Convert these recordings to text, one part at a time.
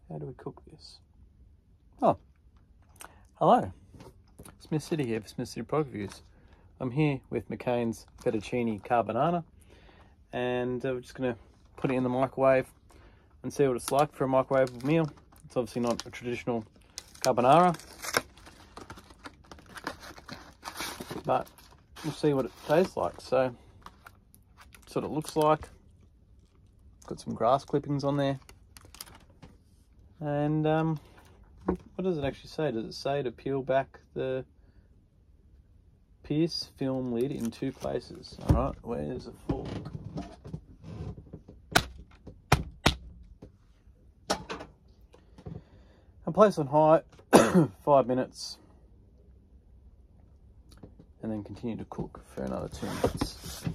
How do we cook this? Oh, hello. Smith City here for Smith City Product Reviews. I'm here with McCains fettuccine carbonara, and we're just going to put it in the microwave and see what it's like for a microwave meal. It's obviously not a traditional carbonara, but we'll see what it tastes like. So, that's what it looks like. Got some grass clippings on there. And what does it actually say? Does it say to peel back the pierce film lid in 2 places? Alright, where's the fork? And place on high 5 minutes, and then continue to cook for another 2 minutes.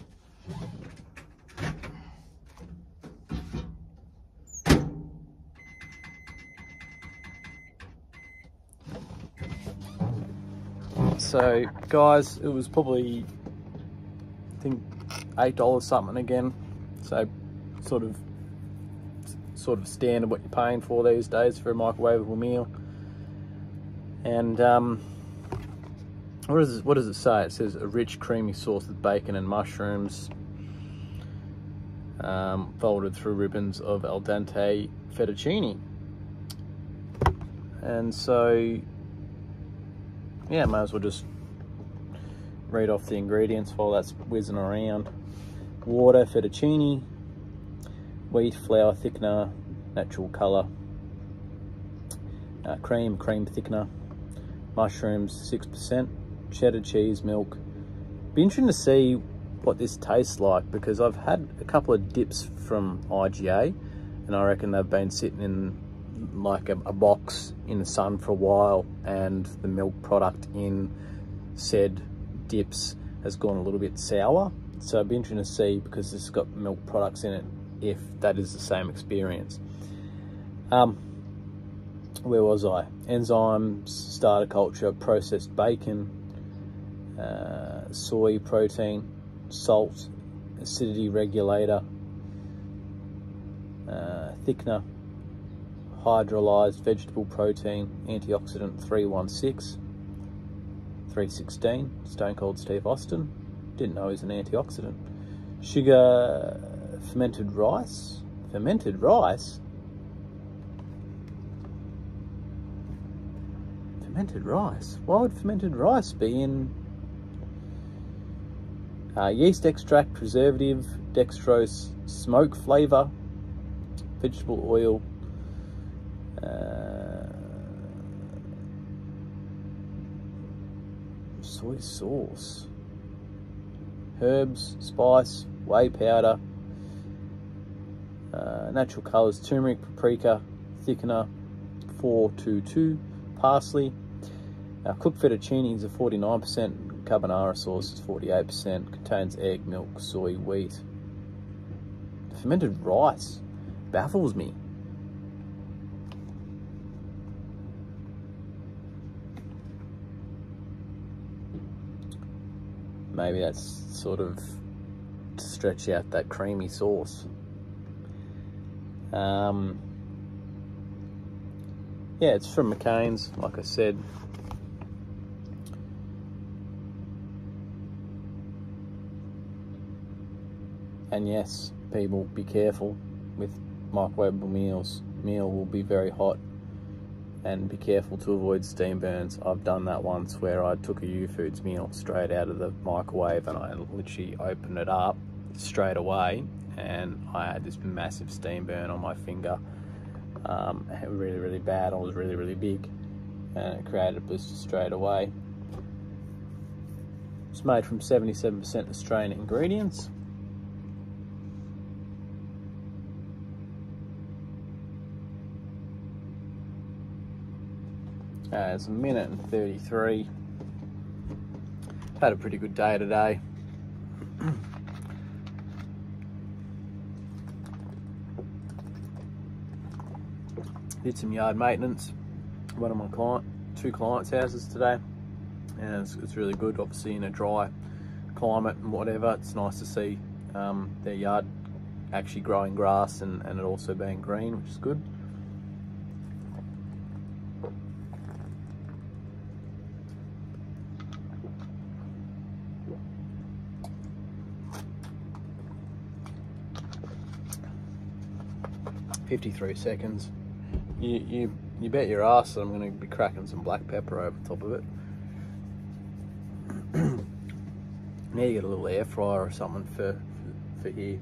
So guys, it was probably, I think, $8 something again. So sort of standard what you're paying for these days for a microwavable meal. And what does it say? It says a rich creamy sauce with bacon and mushrooms, folded through ribbons of al dente fettuccine. And so yeah, might as well just read off the ingredients while that's whizzing around. Water, fettuccine, wheat, flour, thickener, natural colour, cream thickener, mushrooms 6%, cheddar cheese, milk. Be interesting to see what this tastes like, because I've had a couple of dips from IGA, and I reckon they've been sitting in like a box in the sun for a while, and the milk product in said dips has gone a little bit sour. So it'd be interesting to see, because this has got milk products in it, if that is the same experience. Where was I? Enzymes, starter culture, processed bacon, soy protein, salt, acidity regulator, thickener, hydrolyzed vegetable protein, antioxidant 316, Stone Cold Steve Austin. Didn't know he's an antioxidant. Sugar, fermented rice. Fermented rice? Fermented rice? Why would fermented rice be in yeast extract, preservative, dextrose, smoke flavor, vegetable oil, soy sauce, herbs, spice, whey powder, natural colours, turmeric, paprika, thickener 422, parsley. Cooked fettuccines are 49%, carbonara sauce is 48%, contains egg, milk, soy, wheat. Fermented rice baffles me. Maybe that's sort of to stretch out that creamy sauce. Yeah, it's from McCains, like I said. And yes, people, be careful with microwavable meals. Meal will be very hot, and be careful to avoid steam burns. I've done that once, where I took a U-Foods meal straight out of the microwave, and I literally opened it up straight away, and I had this massive steam burn on my finger. Really, really bad. It was really, really big, and it created a blister straight away. It's made from 77% Australian ingredients. It's a minute and 33. Had a pretty good day today. Did some yard maintenance. One of my two clients' houses today, and it's really good. Obviously in a dry climate and whatever, it's nice to see their yard actually growing grass and it also being green, which is good. "53 seconds. You bet your ass that I'm going to be cracking some black pepper over the top of it. Need to get a little air fryer or something for here.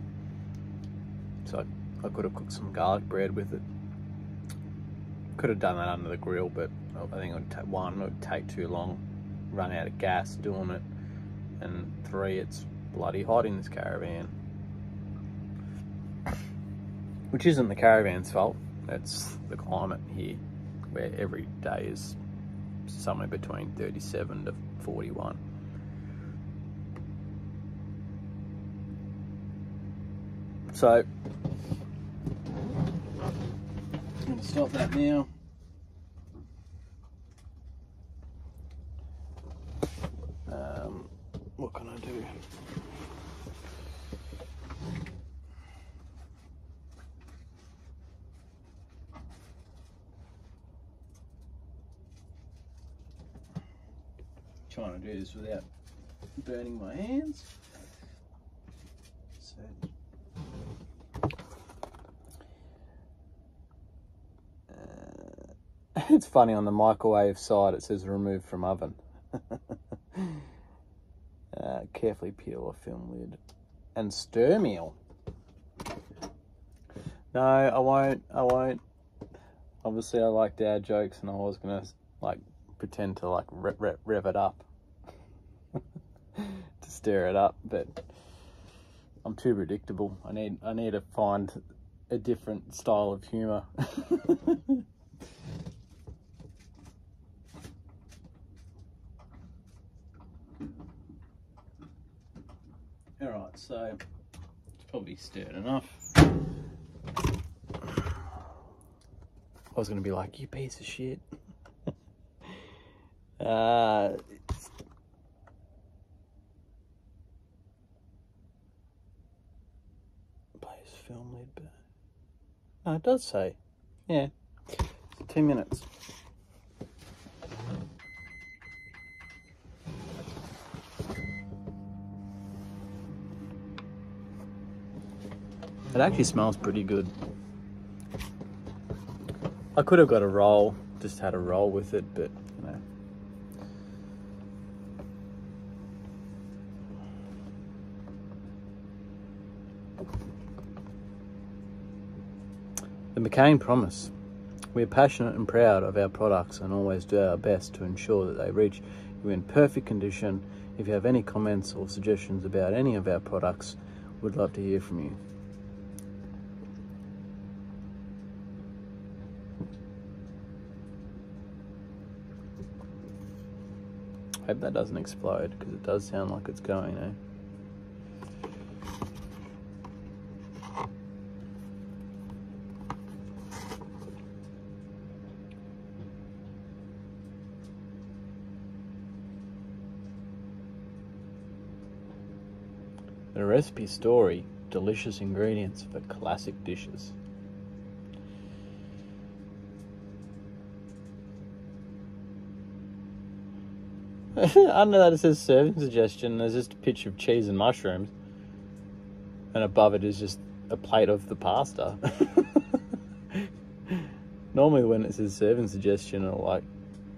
So I could have cooked some garlic bread with it. Could have done that under the grill, but I think it would take too long, run out of gas doing it, and 3, it's bloody hot in this caravan. Which isn't the caravan's fault, it's the climate here, where every day is somewhere between 37 to 41. So, I'm going to stop that now. What can I do? Trying to do this without burning my hands. So, it's funny, on the microwave side it says removed from oven. Carefully peel a film lid and stir meal. No, I won't. Obviously I like dad jokes, and I was gonna like pretend to like rev it up to stir it up, but I'm too predictable. I need to find a different style of humor. All right, so it's probably stirred enough. I was gonna be like, you piece of shit. Place film lid back. No, it does say, yeah, 2 minutes. It actually smells pretty good. I could have got a roll, just had a roll with it, but you know. The McCain promise. We are passionate and proud of our products and always do our best to ensure that they reach you in perfect condition. If you have any comments or suggestions about any of our products, we'd love to hear from you. Hope that doesn't explode, because it does sound like it's going, eh? The recipe story: delicious ingredients for classic dishes. Under that it says serving suggestion. There's just a picture of cheese and mushrooms, and above it is just a plate of the pasta. Normally when it says serving suggestion, it'll like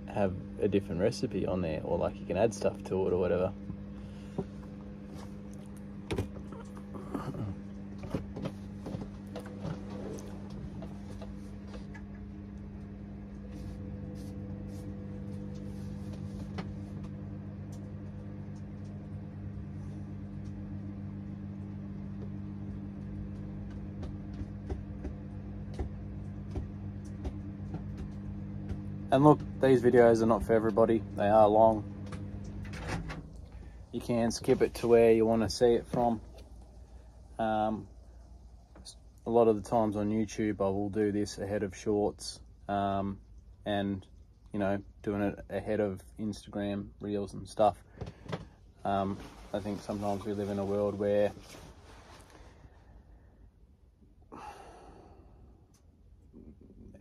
have a different recipe on there, or like you can add stuff to it or whatever. And look, these videos are not for everybody. They are long. You can skip it to where you want to see it from. A lot of the times on YouTube, I will do this ahead of shorts, and you know, doing it ahead of Instagram reels and stuff. I think sometimes we live in a world where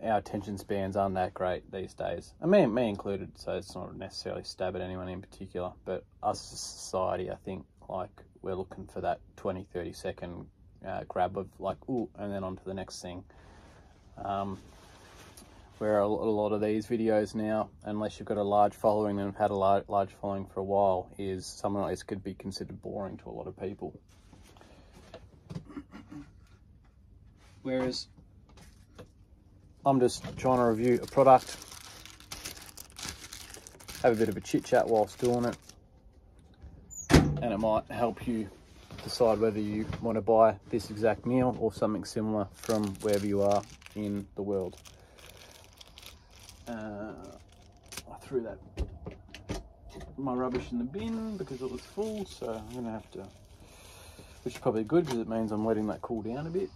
our attention spans aren't that great these days. I mean, me included, so it's not necessarily stab at anyone in particular, but us as a society, I think, like, we're looking for that 20-30 second grab of like, ooh, and then on to the next thing. Where a lot of these videos now, unless you've got a large following and have had a large following for a while, is something like this could be considered boring to a lot of people. Whereas I'm just trying to review a product, have a bit of a chit chat whilst doing it, and it might help you decide whether you want to buy this exact meal or something similar from wherever you are in the world. I threw my rubbish in the bin because it was full, so I'm going to have to, which is probably good because it means I'm letting that cool down a bit.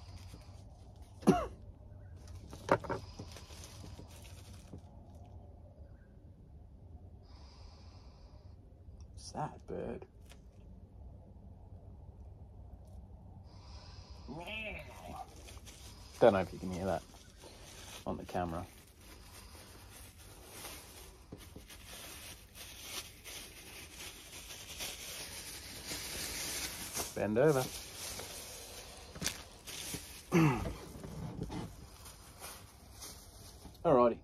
What's that bird? Don't know if you can hear that on the camera. Bend over. Alrighty.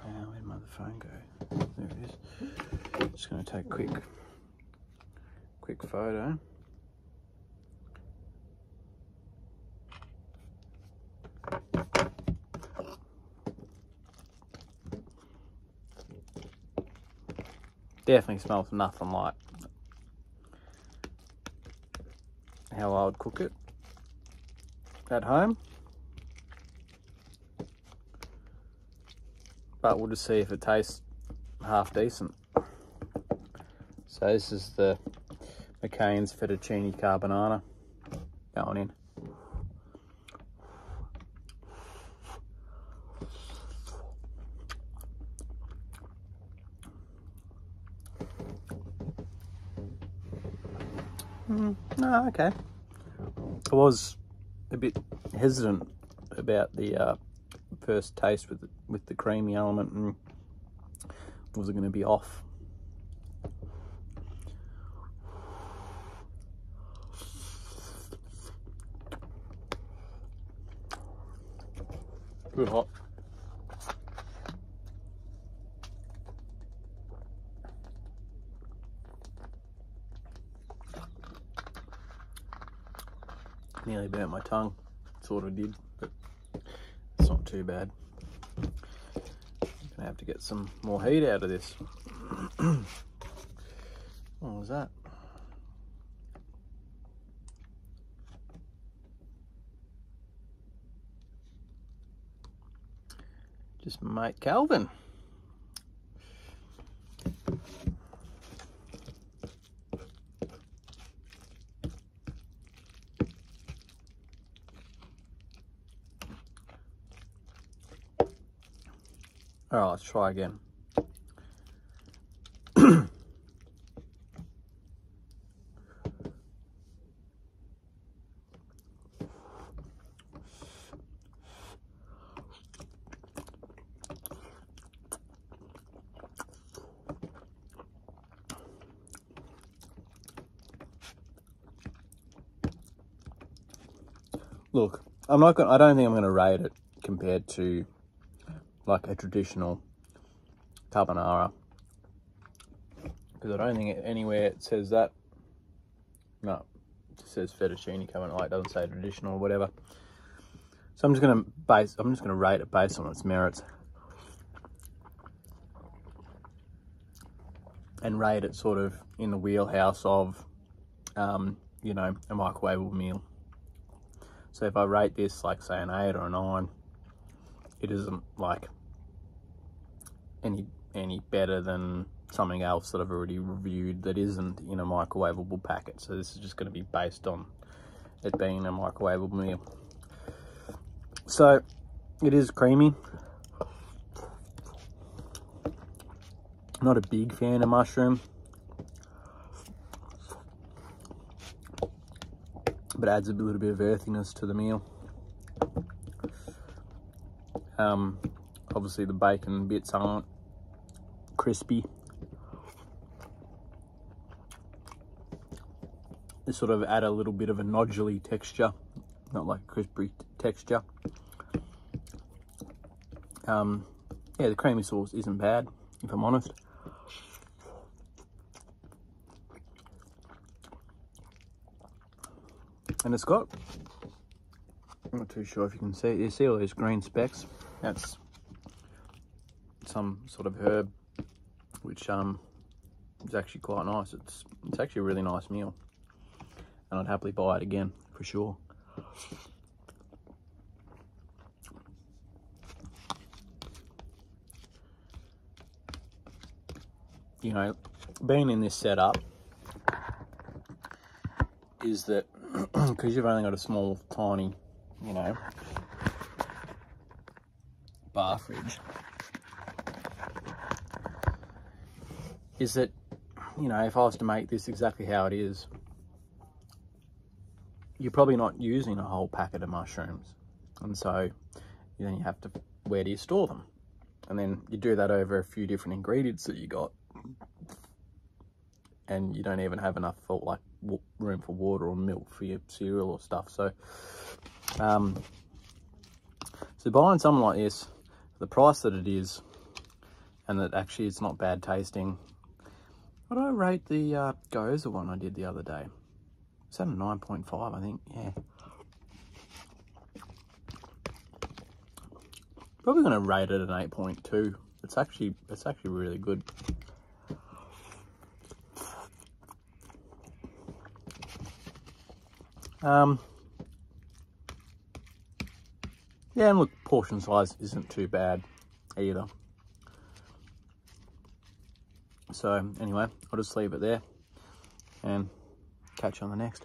Where'd my other phone go? There it is. Just going to take a quick photo. Definitely smells nothing like how I would cook it at home. But we'll just see if it tastes half decent. So this is the McCains fettuccine carbonara going in. No, okay. I was a bit hesitant about the first taste with the creamy element, and was it going to be off? Good hot. Nearly burnt my tongue, sort of did, but it's not too bad. Gonna have to get some more heat out of this. What was that? Just mate Calvin. All right, let's try again. Look, I don't think I'm gonna rate it compared to like a traditional carbonara, because I don't think anywhere it says that. No, it just says fettuccine carbonara. It doesn't say traditional or whatever. So I'm just gonna rate it based on its merits, and rate it sort of in the wheelhouse of, you know, a microwavable meal. So if I rate this like say an 8 or a 9, it isn't like any better than something else that I've already reviewed that isn't in a microwavable packet. So this is just going to be based on it being a microwavable meal. So it is creamy. Not a big fan of mushroom, but adds a little bit of earthiness to the meal. Obviously the bacon bits aren't crispy. They sort of add a little bit of a noduly texture, not like a crispy texture. Yeah, the creamy sauce isn't bad, if I'm honest. And it's got, I'm not too sure if you can see, you see all those green specks? That's some sort of herb, which is actually quite nice. It's actually a really nice meal, and I'd happily buy it again for sure. You know, being in this setup is that because you've only got a small, tiny, you know, bar fridge, is that, you know, if I was to make this exactly how it is, you're probably not using a whole packet of mushrooms. And so then you have to, where do you store them? And then you do that over a few different ingredients that you got, and you don't even have enough for like room for water or milk for your cereal or stuff. So so buying something like this, the price that it is, and that actually it's not bad tasting. What did I rate the Goza one I did the other day? Is that a 9.5, I think? Yeah. Probably gonna rate it an 8.2. It's actually really good. Yeah, and look, portion size isn't too bad either. So anyway, I'll just leave it there and catch you on the next.